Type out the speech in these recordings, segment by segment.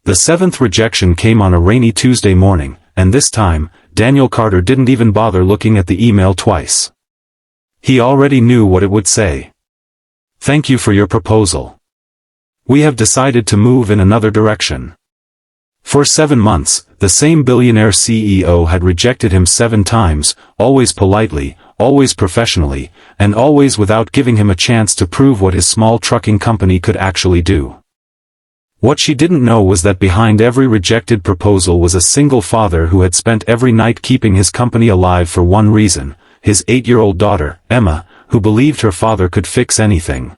The seventh rejection came on a rainy Tuesday morning, and this time, Daniel Carter didn't even bother looking at the email twice. He already knew what it would say. "Thank you for your proposal. We have decided to move in another direction." For 7 months, the same billionaire CEO had rejected him 7 times, always politely, always professionally, and always without giving him a chance to prove what his small trucking company could actually do. What she didn't know was that behind every rejected proposal was a single father who had spent every night keeping his company alive for one reason: his 8-year-old daughter, Emma, who believed her father could fix anything.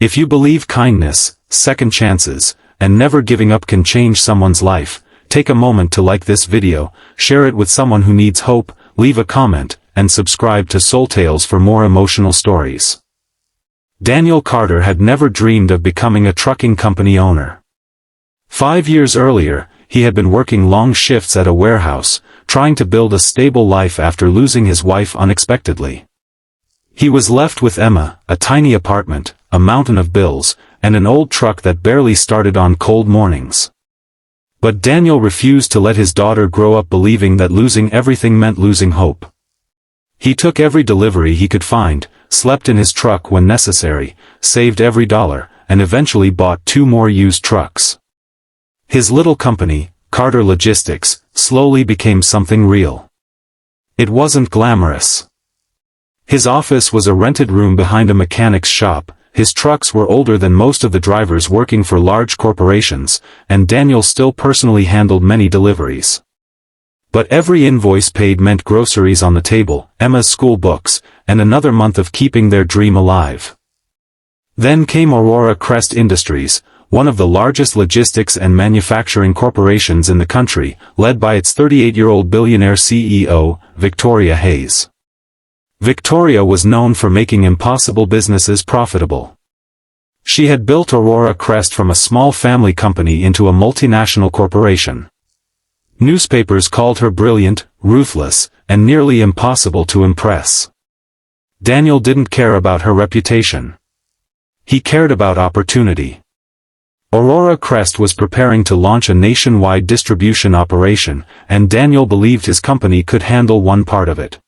If you believe kindness, second chances, and never giving up can change someone's life, take a moment to like this video, share it with someone who needs hope, leave a comment, and subscribe to SoulTales for more emotional stories. Daniel Carter had never dreamed of becoming a trucking company owner. 5 years earlier, he had been working long shifts at a warehouse, trying to build a stable life after losing his wife unexpectedly. He was left with Emma, a tiny apartment, a mountain of bills, and an old truck that barely started on cold mornings. But Daniel refused to let his daughter grow up believing that losing everything meant losing hope. He took every delivery he could find, slept in his truck when necessary, saved every dollar, and eventually bought 2 more used trucks. His little company, Carter Logistics, slowly became something real. It wasn't glamorous. His office was a rented room behind a mechanic's shop. His trucks were older than most of the drivers working for large corporations, and Daniel still personally handled many deliveries. But every invoice paid meant groceries on the table, Emma's school books, and another month of keeping their dream alive. Then came Aurora Crest Industries, one of the largest logistics and manufacturing corporations in the country, led by its 38-year-old billionaire CEO, Victoria Hayes. Victoria was known for making impossible businesses profitable. She had built Aurora Crest from a small family company into a multinational corporation. Newspapers called her brilliant, ruthless, and nearly impossible to impress. Daniel didn't care about her reputation. He cared about opportunity. Aurora Crest was preparing to launch a nationwide distribution operation, and Daniel believed his company could handle one part of it.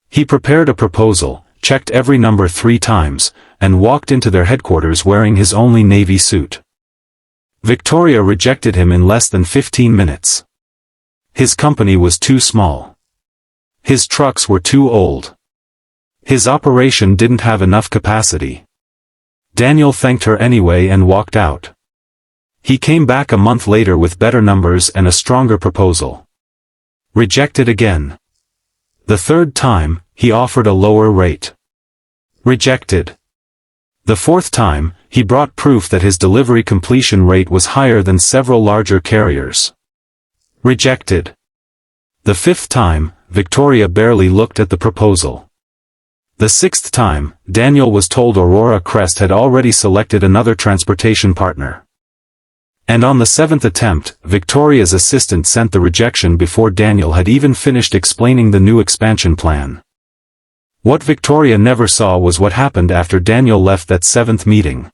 He prepared a proposal, checked every number 3 times, and walked into their headquarters wearing his only navy suit. Victoria rejected him in less than 15 minutes. His company was too small. His trucks were too old. His operation didn't have enough capacity. Daniel thanked her anyway and walked out. He came back a month later with better numbers and a stronger proposal. Rejected again. The 3rd time, he offered a lower rate. Rejected. The 4th time, he brought proof that his delivery completion rate was higher than several larger carriers. Rejected. The 5th time, Victoria barely looked at the proposal. The 6th time, Daniel was told Aurora Crest had already selected another transportation partner. And on the 7th attempt, Victoria's assistant sent the rejection before Daniel had even finished explaining the new expansion plan. What Victoria never saw was what happened after Daniel left that 7th meeting.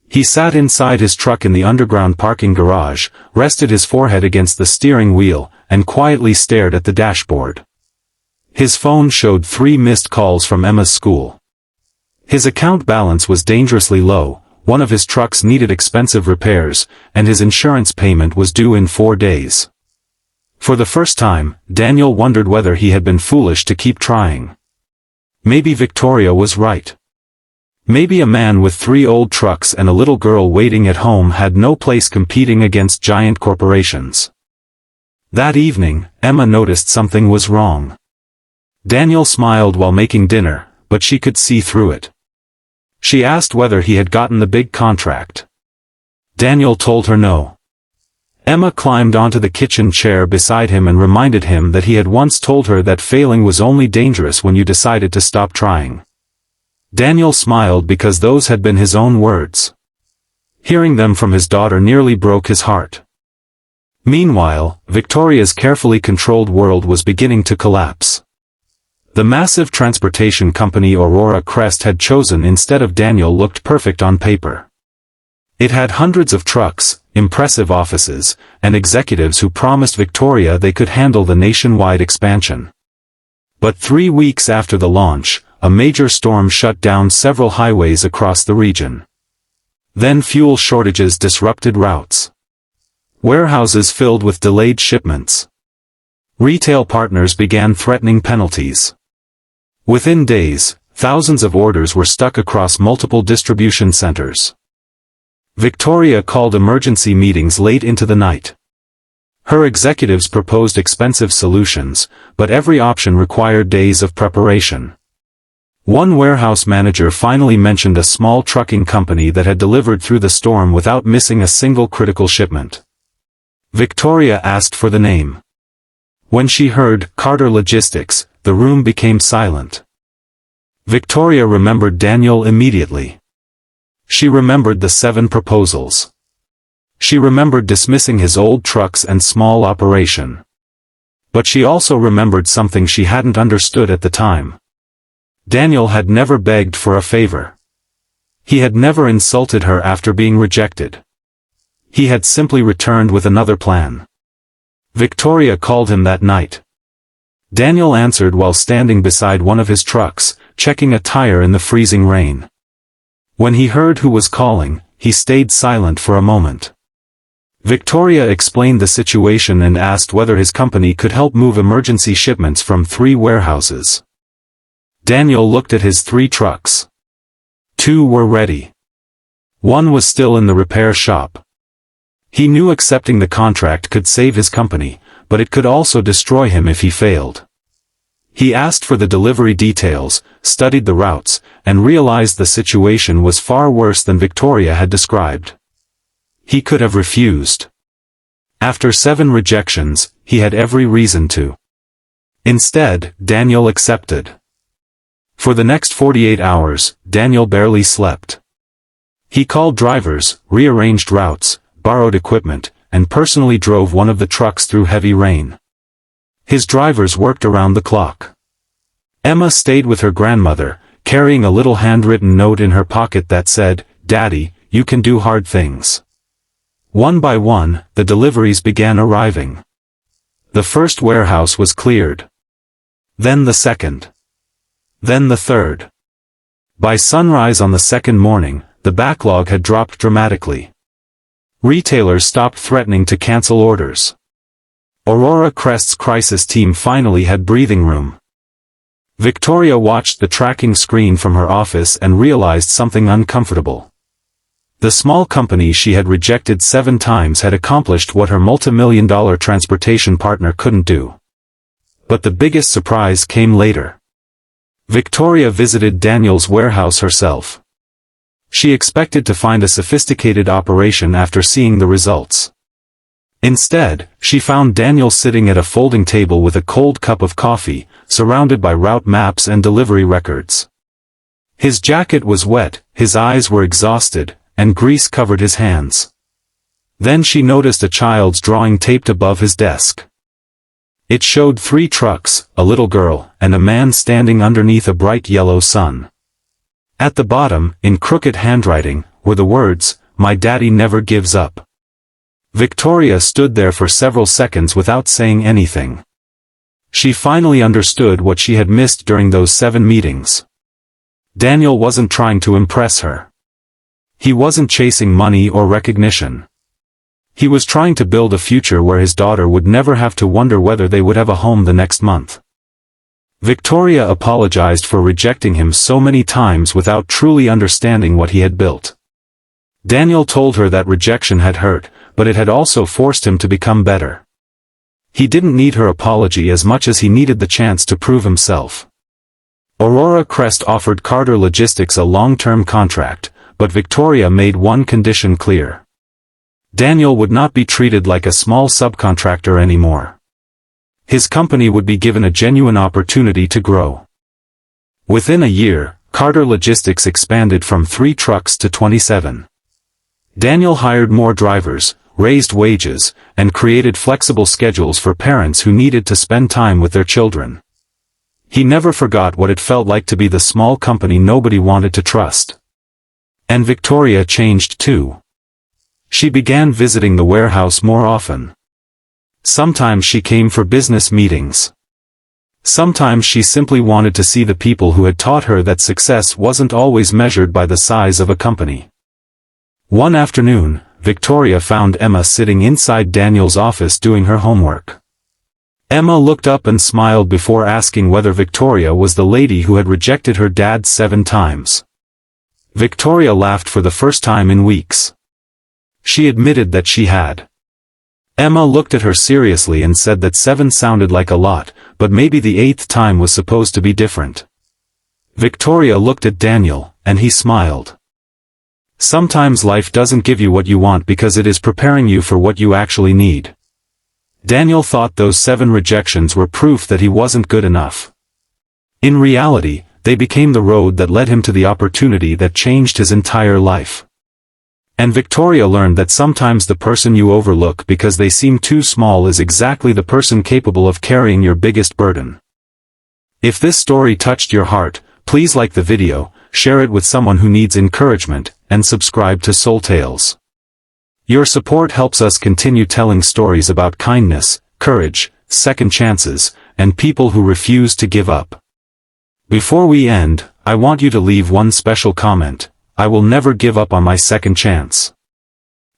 He sat inside his truck in the underground parking garage, rested his forehead against the steering wheel, and quietly stared at the dashboard. His phone showed 3 missed calls from Emma's school. His account balance was dangerously low. One of his trucks needed expensive repairs, and his insurance payment was due in 4 days. For the first time, Daniel wondered whether he had been foolish to keep trying. Maybe Victoria was right. Maybe a man with 3 old trucks and a little girl waiting at home had no place competing against giant corporations. That evening, Emma noticed something was wrong. Daniel smiled while making dinner, but she could see through it. She asked whether he had gotten the big contract. Daniel told her no. Emma climbed onto the kitchen chair beside him and reminded him that he had once told her that failing was only dangerous when you decided to stop trying. Daniel smiled because those had been his own words. Hearing them from his daughter nearly broke his heart. Meanwhile, Victoria's carefully controlled world was beginning to collapse. The massive transportation company Aurora Crest had chosen instead of Daniel looked perfect on paper. It had hundreds of trucks, impressive offices, and executives who promised Victoria they could handle the nationwide expansion. But 3 weeks after the launch, a major storm shut down several highways across the region. Then fuel shortages disrupted routes. Warehouses filled with delayed shipments. Retail partners began threatening penalties. Within days, thousands of orders were stuck across multiple distribution centers. Victoria called emergency meetings late into the night. Her executives proposed expensive solutions, but every option required days of preparation. One warehouse manager finally mentioned a small trucking company that had delivered through the storm without missing a single critical shipment. Victoria asked for the name. When she heard Carter Logistics, the room became silent. Victoria remembered Daniel immediately. She remembered the 7 proposals. She remembered dismissing his old trucks and small operation. But she also remembered something she hadn't understood at the time. Daniel had never begged for a favor. He had never insulted her after being rejected. He had simply returned with another plan. Victoria called him that night. Daniel answered while standing beside one of his trucks, checking a tire in the freezing rain. When he heard who was calling, he stayed silent for a moment. Victoria explained the situation and asked whether his company could help move emergency shipments from 3 warehouses. Daniel looked at his 3 trucks. 2 were ready. 1 was still in the repair shop. He knew accepting the contract could save his company, but it could also destroy him if he failed. He asked for the delivery details, studied the routes, and realized the situation was far worse than Victoria had described. He could have refused. After 7 rejections, he had every reason to. Instead, Daniel accepted. For the next 48 hours, Daniel barely slept. He called drivers, rearranged routes, borrowed equipment, and personally drove one of the trucks through heavy rain. His drivers worked around the clock. Emma stayed with her grandmother, carrying a little handwritten note in her pocket that said, "Daddy, you can do hard things." One by one, the deliveries began arriving. The first warehouse was cleared. Then the second. Then the third. By sunrise on the second morning, the backlog had dropped dramatically. Retailers stopped threatening to cancel orders. Aurora Crest's crisis team finally had breathing room. Victoria watched the tracking screen from her office and realized something uncomfortable. The small company she had rejected 7 times had accomplished what her multi-million-dollar transportation partner couldn't do. But the biggest surprise came later. Victoria visited Daniel's warehouse herself. She expected to find a sophisticated operation after seeing the results. Instead, she found Daniel sitting at a folding table with a cold cup of coffee, surrounded by route maps and delivery records. His jacket was wet, his eyes were exhausted, and grease covered his hands. Then she noticed a child's drawing taped above his desk. It showed 3 trucks, a little girl, and a man standing underneath a bright yellow sun. At the bottom, in crooked handwriting, were the words, "My daddy never gives up." Victoria stood there for several seconds without saying anything. She finally understood what she had missed during those 7 meetings. Daniel wasn't trying to impress her. He wasn't chasing money or recognition. He was trying to build a future where his daughter would never have to wonder whether they would have a home the next month. Victoria apologized for rejecting him so many times without truly understanding what he had built. Daniel told her that rejection had hurt, but it had also forced him to become better. He didn't need her apology as much as he needed the chance to prove himself. Aurora Crest offered Carter Logistics a long-term contract, but Victoria made one condition clear. Daniel would not be treated like a small subcontractor anymore. His company would be given a genuine opportunity to grow. Within a year, Carter Logistics expanded from 3 trucks to 27. Daniel hired more drivers, raised wages, and created flexible schedules for parents who needed to spend time with their children. He never forgot what it felt like to be the small company nobody wanted to trust. And Victoria changed too. She began visiting the warehouse more often. Sometimes she came for business meetings. Sometimes she simply wanted to see the people who had taught her that success wasn't always measured by the size of a company. One afternoon, Victoria found Emma sitting inside Daniel's office doing her homework. Emma looked up and smiled before asking whether Victoria was the lady who had rejected her dad 7 times. Victoria laughed for the first time in weeks. She admitted that she had. Emma looked at her seriously and said that 7 sounded like a lot, but maybe the 8th time was supposed to be different. Victoria looked at Daniel, and he smiled. Sometimes life doesn't give you what you want because it is preparing you for what you actually need. Daniel thought those 7 rejections were proof that he wasn't good enough. In reality, they became the road that led him to the opportunity that changed his entire life. And Victoria learned that sometimes the person you overlook because they seem too small is exactly the person capable of carrying your biggest burden. If this story touched your heart, please like the video, share it with someone who needs encouragement, and subscribe to SoulTales. Your support helps us continue telling stories about kindness, courage, second chances, and people who refuse to give up. Before we end, I want you to leave one special comment. I will never give up on my second chance.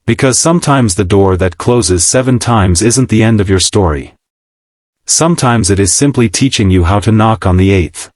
Because sometimes the door that closes 7 times isn't the end of your story. Sometimes it is simply teaching you how to knock on the 8th.